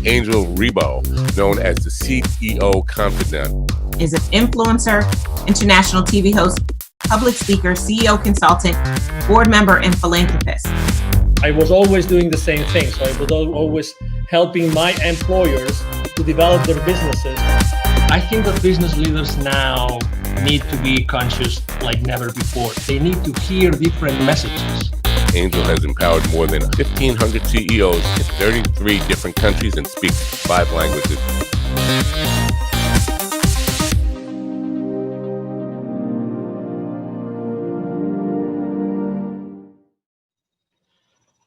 Angel Rebo, known as the CEO Confident, is an influencer, international TV host, public speaker, CEO consultant, board member, and philanthropist. I was always doing the same thing. So I was always helping my employers to develop their businesses. I think that business leaders now need to be conscious like never before. They need to hear different messages. Angel has empowered more than 1,500 CEOs in 33 different countries and speaks 5 languages.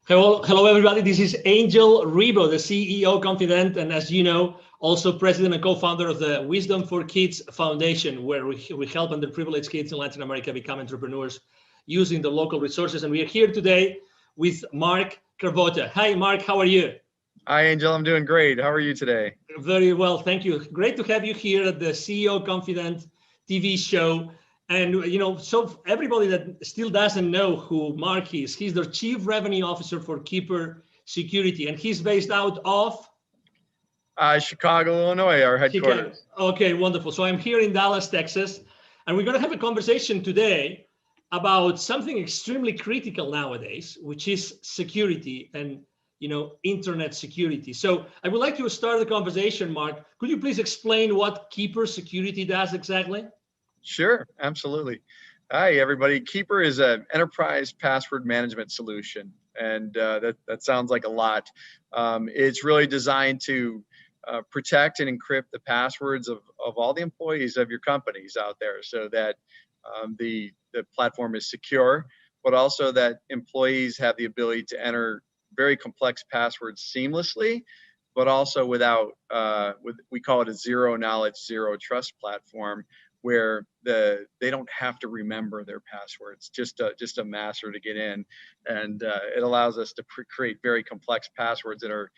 Hello, everybody. This is Angel Rebo, the CEO Confident, and as you know, also president and co-founder of the Wisdom for Kids Foundation, where we help underprivileged kids in Latin America become entrepreneurs using the local resources. And we are here today with Mark Carvota. Hi, Mark. How are you? Hi, Angel. I'm doing great. How are you today? Very well. Thank you. Great to have you here at the CEO Confident TV show. And, you know, so everybody that still doesn't know who Mark is, he's the Chief Revenue Officer for Keeper Security, and he's based out of? Chicago, Illinois, our headquarters. Chicago. Okay, wonderful. So I'm here in Dallas, Texas, and we're going to have a conversation today about something extremely critical nowadays, which is security and, you know, internet security. So I would like to start the conversation, Mark. Could you please explain what Keeper Security does exactly? Sure, absolutely. Hi, everybody. Keeper is an enterprise password management solution, and that sounds like a lot. It's really designed to protect and encrypt the passwords of all the employees of your companies out there, so that the platform is secure, but also that employees have the ability to enter very complex passwords seamlessly, but also without, we call it a zero knowledge, zero trust platform, where they don't have to remember their passwords, just a master to get in, and it allows us to create very complex passwords that are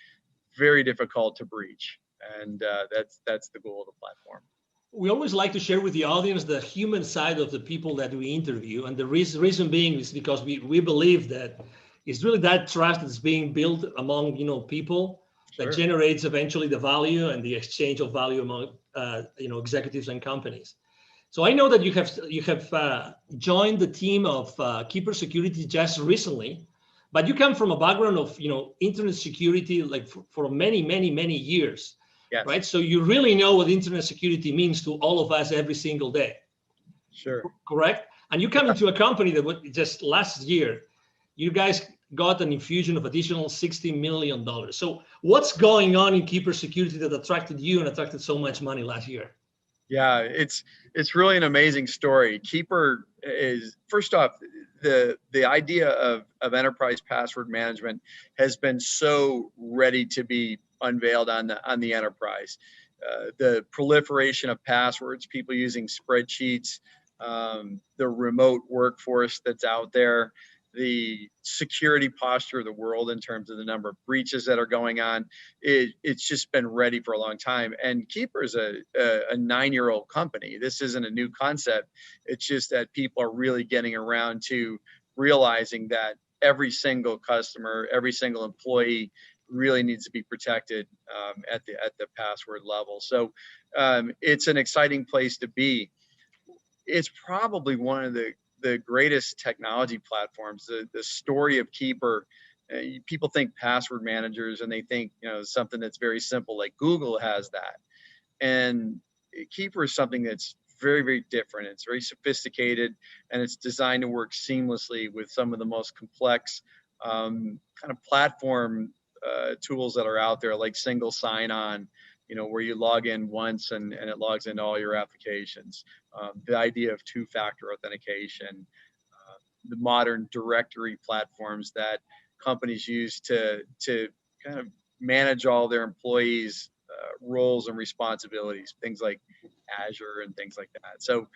very difficult to breach, and that's the goal of the platform. We always like to share with the audience the human side of the people that we interview, and the reason being is because we believe that it's really that trust that's being built among people that Sure. generates eventually the value and the exchange of value among executives and companies. So I know that you have joined the team of Keeper Security just recently, but you come from a background of internet security like for many years, Yes. right? So you really know what internet security means to all of us every single day. Sure. Correct? And you come into a company that just last year, you guys got an infusion of additional $60 million. So what's going on in Keeper Security that attracted you and attracted so much money last year? Yeah, it's really an amazing story. Keeper is, first off, the idea of enterprise password management has been so ready to be unveiled on the enterprise. The proliferation of passwords, people using spreadsheets, the remote workforce that's out there, the security posture of the world in terms of the number of breaches that are going on, it's just been ready for a long time. And Keeper is a 9-year-old company. This isn't a new concept. It's just that people are really getting around to realizing that every single customer, every single employee really needs to be protected at the password level. So it's an exciting place to be. It's probably one of the greatest technology platforms. The story of Keeper, people think password managers and they think something that's very simple, like Google has that, and Keeper is something that's very different. It's very sophisticated, and it's designed to work seamlessly with some of the most complex kind of platform tools that are out there, like single sign-on, where you log in once and it logs into all your applications. The idea of two-factor authentication, the modern directory platforms that companies use to kind of manage all their employees' roles and responsibilities, things like Azure and things like that. So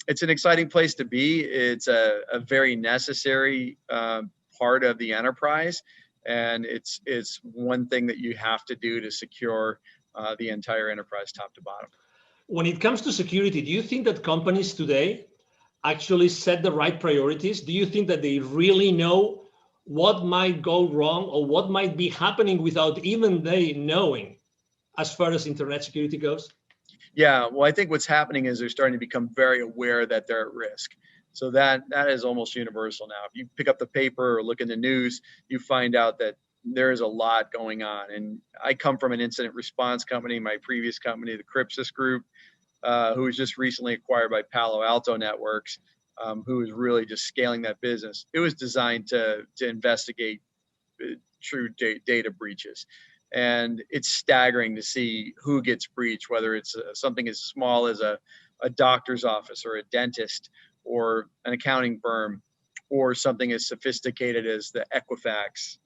it's an exciting place to be. It's a very necessary part of the enterprise. And it's one thing that you have to do to secure the entire enterprise top to bottom. When it comes to security, do you think that companies today actually set the right priorities? Do you think that they really know what might go wrong or what might be happening without even they knowing as far as internet security goes? Yeah, well, I think what's happening is they're starting to become very aware that they're at risk. So that is almost universal now. If you pick up the paper or look in the news, you find out that there is a lot going on. And I come from an incident response company, my previous company, the Crypsis Group, who was just recently acquired by Palo Alto Networks, who is really just scaling that business. It was designed to investigate true data breaches. And it's staggering to see who gets breached, whether it's something as small as a doctor's office or a dentist or an accounting firm, or something as sophisticated as the Equifax,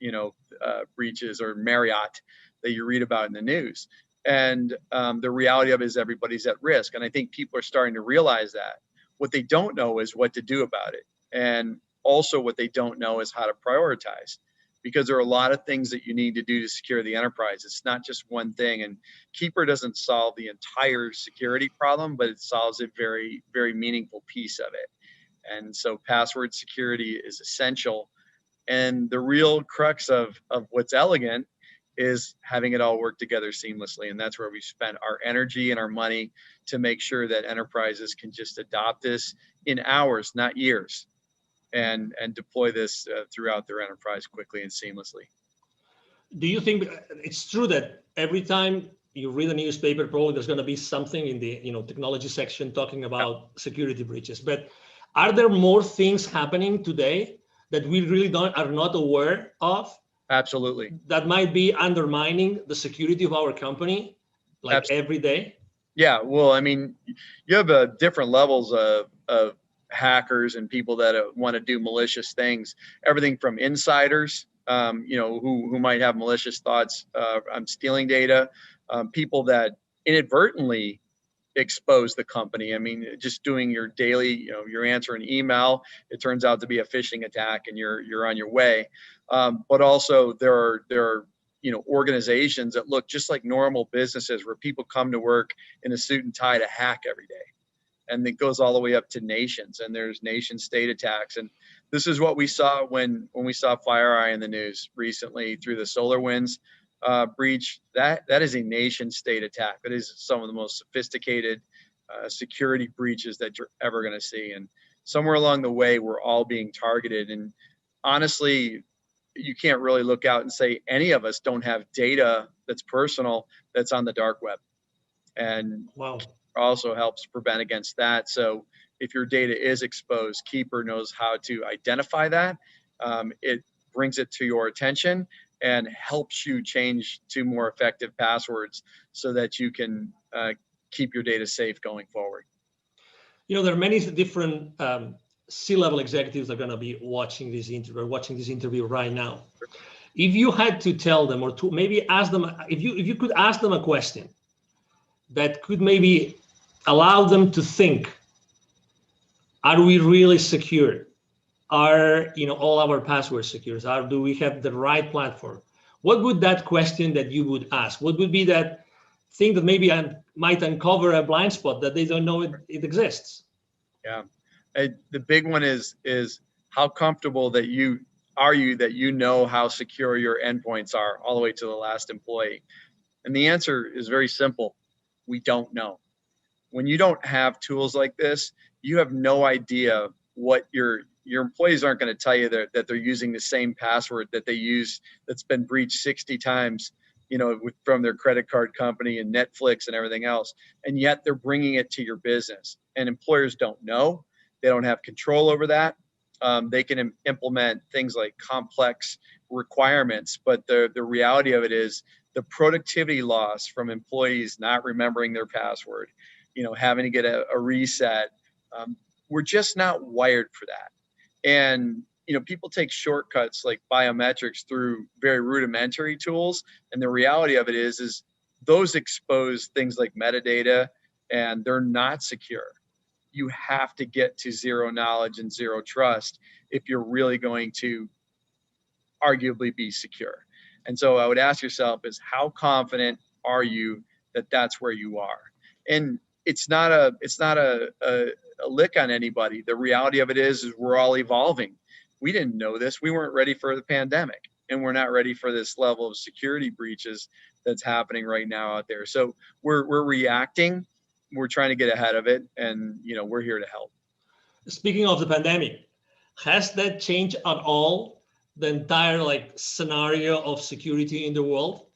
breaches, or Marriott that you read about in the news. And the reality of it is everybody's at risk. And I think people are starting to realize that. What they don't know is what to do about it. And also what they don't know is how to prioritize, because there are a lot of things that you need to do to secure the enterprise. It's not just one thing. And Keeper doesn't solve the entire security problem, but it solves a very, very meaningful piece of it. And so password security is essential. And the real crux of what's elegant is having it all work together seamlessly. And that's where we spent our energy and our money to make sure that enterprises can just adopt this in hours, not years, and deploy this throughout their enterprise quickly and seamlessly. Do you think it's true that every time you read a newspaper, probably there's going to be something in the technology section talking about security breaches? But are there more things happening today that we really are not aware of? Absolutely. That might be undermining the security of our company, like Absolutely. every day? Yeah, well, I mean, you have different levels of hackers and people that want to do malicious things. Everything from insiders, who might have malicious thoughts on stealing data, people that inadvertently expose the company. I mean, just doing your daily, you're answering email, it turns out to be a phishing attack, and you're on your way. But also there are organizations that look just like normal businesses, where people come to work in a suit and tie to hack every day. And it goes all the way up to nations, and there's nation state attacks. And this is what we saw when we saw FireEye in the news recently through the SolarWinds breach. That is a nation state attack. That is some of the most sophisticated security breaches that you're ever going to see. And somewhere along the way, we're all being targeted. And honestly, you can't really look out and say any of us don't have data that's personal that's on the dark web. And wow, also helps prevent against that. So if your data is exposed, Keeper knows how to identify that. It brings it to your attention and helps you change to more effective passwords so that you can keep your data safe going forward. There are many different C-level executives that are going to be watching this interview right now. If you had to tell them, or to maybe ask them, if you could ask them a question that could maybe allow them to think, are we really secure? Are all our passwords secure? Do we have the right platform? What would that question that you would ask? What would be that thing that maybe might uncover a blind spot that they don't know it exists? Yeah, the big one is how comfortable that you know how secure your endpoints are all the way to the last employee. And the answer is very simple. We don't know. When you don't have tools like this, you have no idea what your employees aren't going to tell you that they're using the same password that they use that's been breached 60 times, from their credit card company and Netflix and everything else. And yet they're bringing it to your business, and employers don't know. They don't have control over that. They can implement things like complex requirements, but the reality of it is the productivity loss from employees not remembering their password, having to get a reset. We're just not wired for that. And, people take shortcuts like biometrics through very rudimentary tools. And the reality of it is those expose things like metadata, and they're not secure. You have to get to zero knowledge and zero trust if you're really going to arguably be secure. And so I would ask yourself is, how confident are you that that's where you are? And it's not a lick on anybody. The reality of it is we're all evolving. we didn't know this. We weren't ready for the pandemic, and we're not ready for this level of security breaches that's happening right now out there. So we're reacting. We're trying to get ahead of it, and we're here to help. Speaking of the pandemic, has that changed at all the entire scenario of security in the world?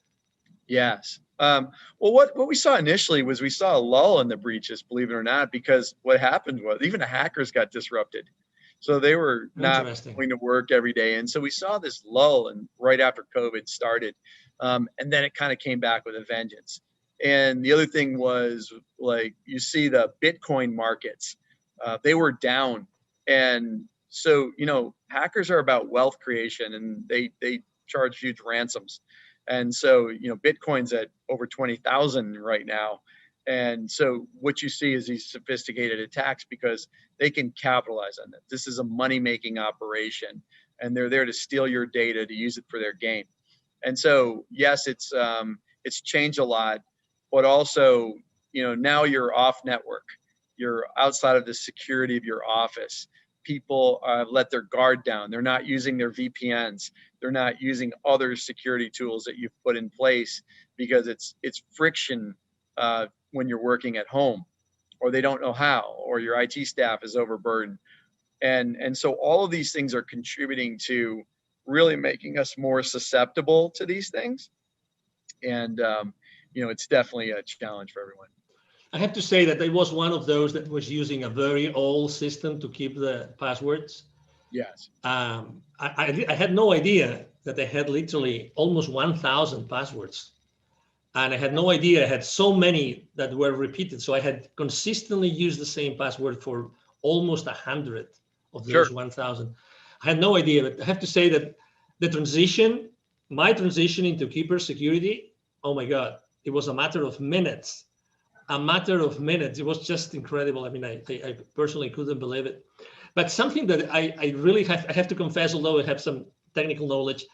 Yes. Well, what we saw initially was we saw a lull in the breaches, believe it or not, because what happened was even the hackers got disrupted. So they were not going to work every day. And so we saw this lull right after COVID started. And then it kind of came back with a vengeance. And the other thing was, you see the Bitcoin markets, they were down. And so, hackers are about wealth creation, and they charge huge ransoms. And so, Bitcoin's at over 20,000 right now. And so what you see is these sophisticated attacks because they can capitalize on it. This is a money-making operation, and they're there to steal your data to use it for their gain. And so, yes, it's changed a lot, but also, now you're off network. You're outside of the security of your office. People let their guard down. They're not using their VPNs. They're not using other security tools that you've put in place because it's friction when you're working at home, or they don't know how, or your IT staff is overburdened. And so all of these things are contributing to really making us more susceptible to these things. And, it's definitely a challenge for everyone. I have to say that I was one of those that was using a very old system to keep the passwords. Yes. I had no idea that I had literally almost 1,000 passwords. And I had no idea I had so many that were repeated. So I had consistently used the same password for almost 100 of those 1,000. I had no idea, but I have to say that my transition into Keeper Security, oh my God, it was a matter of minutes. It was just incredible. I mean, I personally couldn't believe it. But something that I really have to confess, although I have some technical knowledge,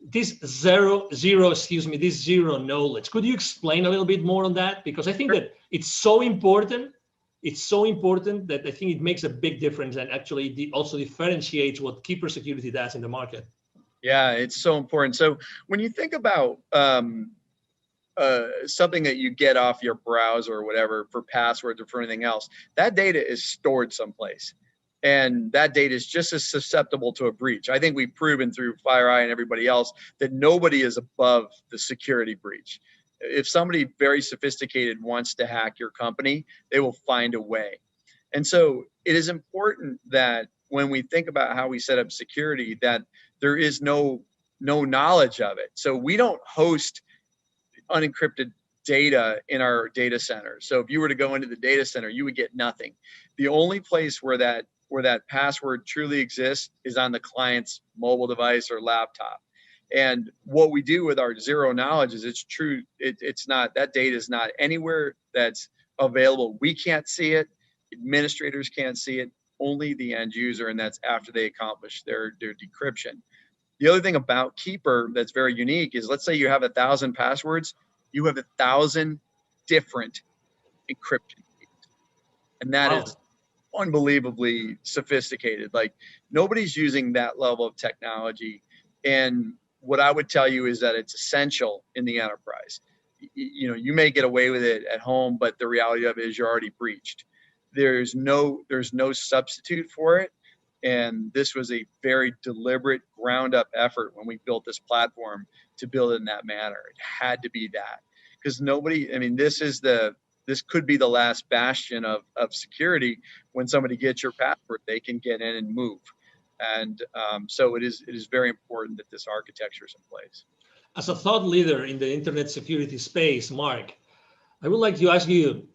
this zero knowledge. Could you explain a little bit more on that? Because I think that it's so important. It's so important that I think it makes a big difference and actually also differentiates what Keeper Security does in the market. Yeah, it's so important. So when you think about something that you get off your browser or whatever for passwords or for anything else, that data is stored someplace. And that data is just as susceptible to a breach. I think we've proven through FireEye and everybody else that nobody is above the security breach. If somebody very sophisticated wants to hack your company, they will find a way. And so it is important that when we think about how we set up security, that there is no knowledge of it. So we don't host unencrypted data in our data center. So if you were to go into the data center, you would get nothing. The only place where that password truly exists is on the client's mobile device or laptop. And what we do with our zero knowledge is it's true. It's not, that data is not anywhere that's available. We can't see it. Administrators can't see it, only the end user. And that's after they accomplish their decryption. The other thing about Keeper that's very unique is, let's say you have 1,000 passwords, you have 1,000 different encryption keys. And that is unbelievably sophisticated. Like, nobody's using that level of technology. And what I would tell you is that it's essential in the enterprise. You may get away with it at home, but the reality of it is you're already breached. There's no substitute for it. And this was a very deliberate ground up effort when we built this platform to build it in that manner. It had to be that, because this could be the last bastion of security. When somebody gets your password, they can get in and move. And so it is very important that this architecture is in place. As a thought leader in the internet security space, Mark, I would like to ask you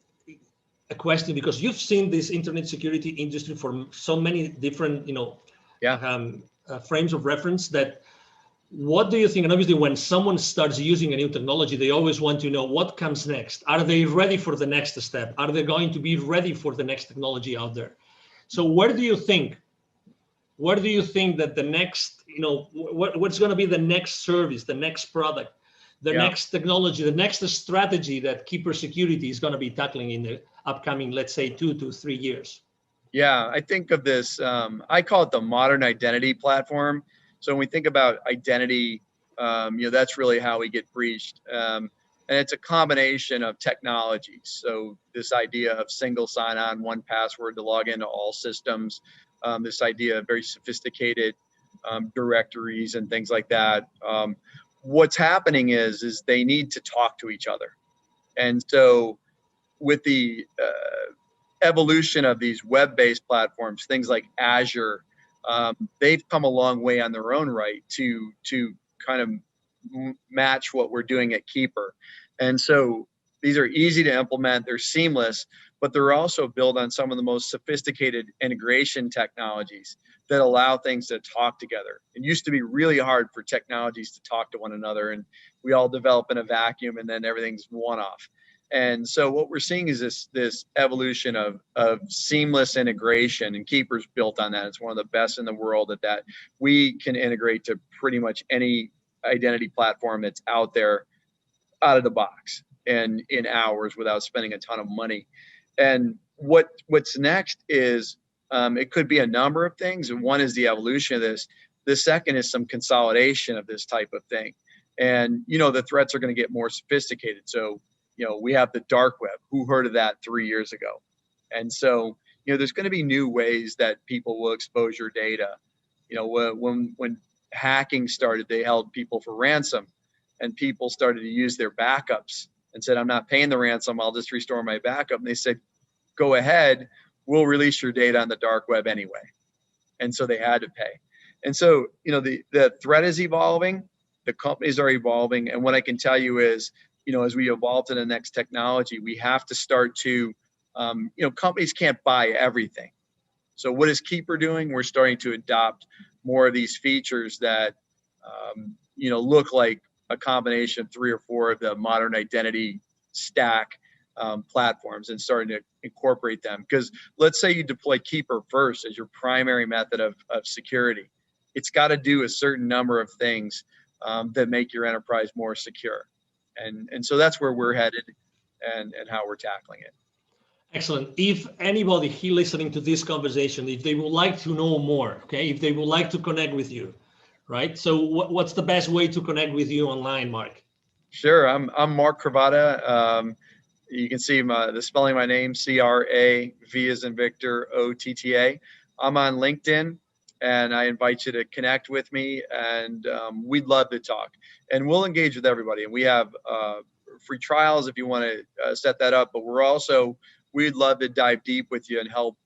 a question, because you've seen this internet security industry for so many different, frames of reference. That, what do you think? And obviously, when someone starts using a new technology, they always want to know what comes next. Are they ready for the next step? Are they going to be ready for the next technology out there? So where do you think that the next, what's going to be the next service, the next product, the next technology, the next strategy that Keeper Security is going to be tackling in the upcoming, let's say, 2 to 3 years? Yeah, I think of this, I call it the modern identity platform. So when we think about identity, that's really how we get breached. And it's a combination of technologies. So this idea of single sign-on, one password to log into all systems, this idea of very sophisticated directories and things like that. What's happening is they need to talk to each other. And so with the evolution of these web-based platforms, things like Azure, they've come a long way on their own right to kind of match what we're doing at Keeper. And so these are easy to implement, they're seamless, but they're also built on some of the most sophisticated integration technologies that allow things to talk together. It used to be really hard for technologies to talk to one another, and we all develop in a vacuum and then everything's one-off. And so what we're seeing is this evolution of seamless integration, and Keeper's built on that. It's one of the best in the world at that. We can integrate to pretty much any identity platform that's out there out of the box and in hours without spending a ton of money. And what's next is it could be a number of things. And one is the evolution of this. The second is some consolidation of this type of thing. And, the threats are going to get more sophisticated. So, we have the dark web. Who heard of that 3 years ago? And so, there's going to be new ways that people will expose your data. When hacking started, they held people for ransom, and people started to use their backups and said, I'm not paying the ransom, I'll just restore my backup. And they said, go ahead, we'll release your data on the dark web anyway. And so they had to pay. And so, the threat is evolving, the companies are evolving. And what I can tell you is, as we evolve to the next technology, we have to start to, companies can't buy everything. So what is Keeper doing? We're starting to adopt more of these features that, look like a combination of 3 or 4 of the modern identity stack platforms, and starting to incorporate them. Because let's say you deploy Keeper first as your primary method of security. It's got to do a certain number of things that make your enterprise more secure. And so that's where we're headed and how we're tackling it. Excellent. If anybody here listening to this conversation, if they would like to know more, okay, if they would like to connect with you, right? So what's the best way to connect with you online, Mark? Sure. I'm Mark Cravata. You can see the spelling of my name, C-R-A-V as in Victor, O-T-T-A. I'm on LinkedIn, and I invite you to connect with me, and we'd love to talk. And we'll engage with everybody. And we have free trials if you want to set that up. But we'd love to dive deep with you and help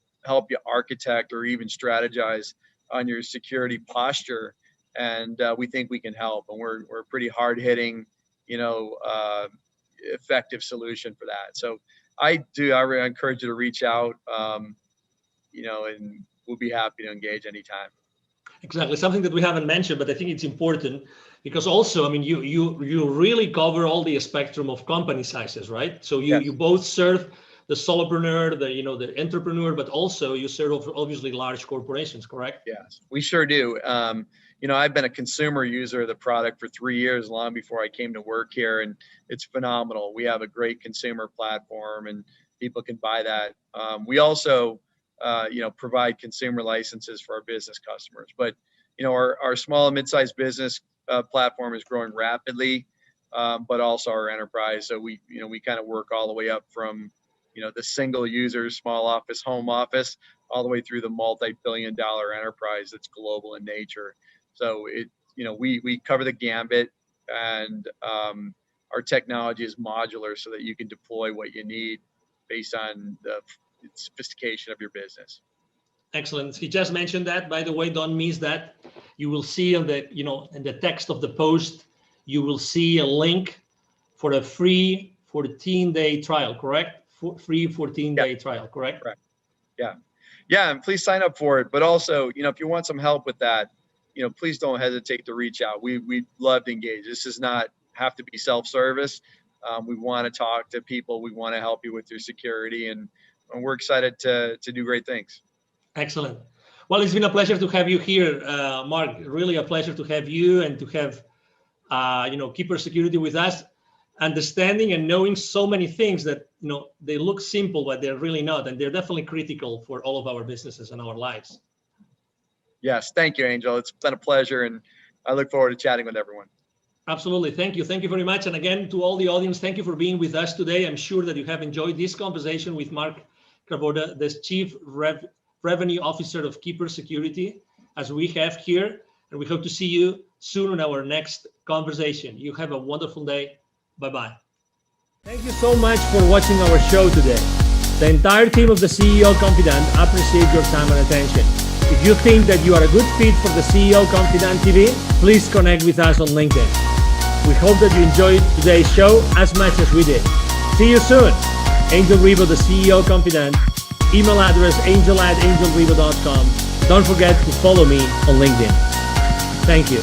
you architect or even strategize on your security posture. And we think we can help. And we're a pretty hard-hitting, effective solution for that. So I really encourage you to reach out, and we'll be happy to engage anytime. Exactly. Something that we haven't mentioned, but I think it's important because also, I mean, you really cover all the spectrum of company sizes, right? So you, Yes. you both serve the solopreneur, the entrepreneur, but also you serve obviously large corporations, correct? Yes, we sure do. I've been a consumer user of the product for 3 years, long before I came to work here, and it's phenomenal. We have a great consumer platform, and people can buy that. We also, provide consumer licenses for our business customers. But, our small and mid-sized business platform is growing rapidly, but also our enterprise. So we kind of work all the way up from, the single users, small office, home office, all the way through the multi-billion-dollar enterprise that's global in nature. So we cover the gambit, and our technology is modular so that you can deploy what you need based on the sophistication of your business. Excellent. He just mentioned that, by the way, don't miss that. You will see in the text of the post, you will see a link for a free 14-day trial, correct? Free 14-day trial, correct? Correct. Yeah, and please sign up for it. But also, if you want some help with that, please don't hesitate to reach out. We'd love to engage. This does not have to be self-service. We want to talk to people. We want to help you with your security, and we're excited to do great things. Excellent. Well, it's been a pleasure to have you here, Mark. Really a pleasure to have you and to have, Keeper Security with us. understanding and knowing so many things that, they look simple, but they're really not. And they're definitely critical for all of our businesses and our lives. Yes. Thank you, Angel. It's been a pleasure. And I look forward to chatting with everyone. Absolutely. Thank you. Thank you very much. And again, to all the audience, thank you for being with us today. I'm sure that you have enjoyed this conversation with Mark Kraboda, the Chief Revenue Officer of Keeper Security, as we have here. And we hope to see you soon in our next conversation. You have a wonderful day. Bye-bye. Thank you so much for watching our show today. The entire team of the CEO Confidant appreciate your time and attention. If you think that you are a good fit for the CEO Confidant TV, please connect with us on LinkedIn. We hope that you enjoyed today's show as much as we did. See you soon. Angel Ribo, the CEO Confidant. Email address angel@angelribo.com. Don't forget to follow me on LinkedIn. Thank you.